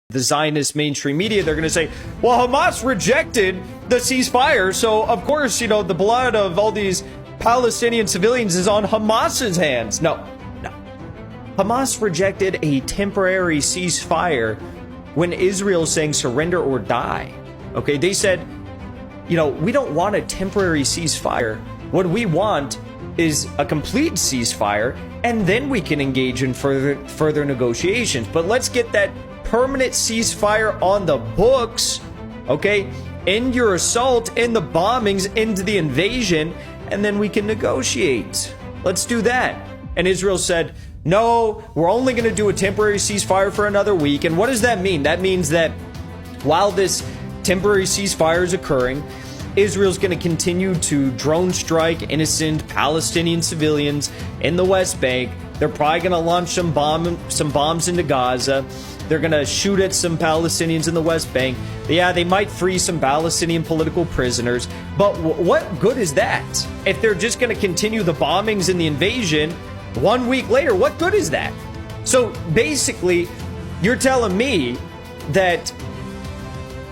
the Zionist mainstream media, they're going to say, well, Hamas rejected the ceasefire, so of course, the blood of all these Palestinian civilians is on Hamas's hands. No. Hamas rejected a temporary ceasefire when Israel's saying surrender or die. Okay, they said, we don't want a temporary ceasefire. What we want is a complete ceasefire, and then we can engage in further negotiations. But let's get that permanent ceasefire on the books, okay? End your assault, end the bombings, end the invasion, and then we can negotiate. Let's do that. And Israel said, no, we're only going to do a temporary ceasefire for another week. And what does that mean? That means that while this temporary ceasefire is occurring, Israel's going to continue to drone strike innocent Palestinian civilians in the West Bank. They're probably going to launch some bombs into Gaza. They're going to shoot at some Palestinians in the West Bank. Yeah, they might free some Palestinian political prisoners. But what good is that? If they're just going to continue the bombings and the invasion 1 week later, what good is that? So basically, you're telling me that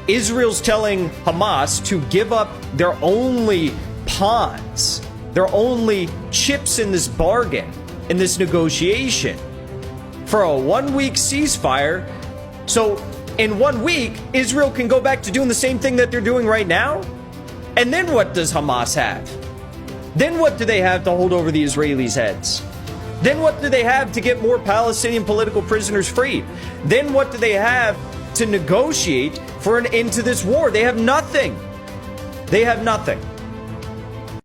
Israel's telling Hamas to give up their only pawns, their only chips in this bargain, in this negotiation, for a 1 week ceasefire. So in 1 week, Israel can go back to doing the same thing that they're doing right now? And then what does Hamas have? Then what do they have to hold over the Israelis' heads? Then what do they have to get more Palestinian political prisoners freed? Then what do they have to negotiate for an end to this war? They have nothing. They have nothing.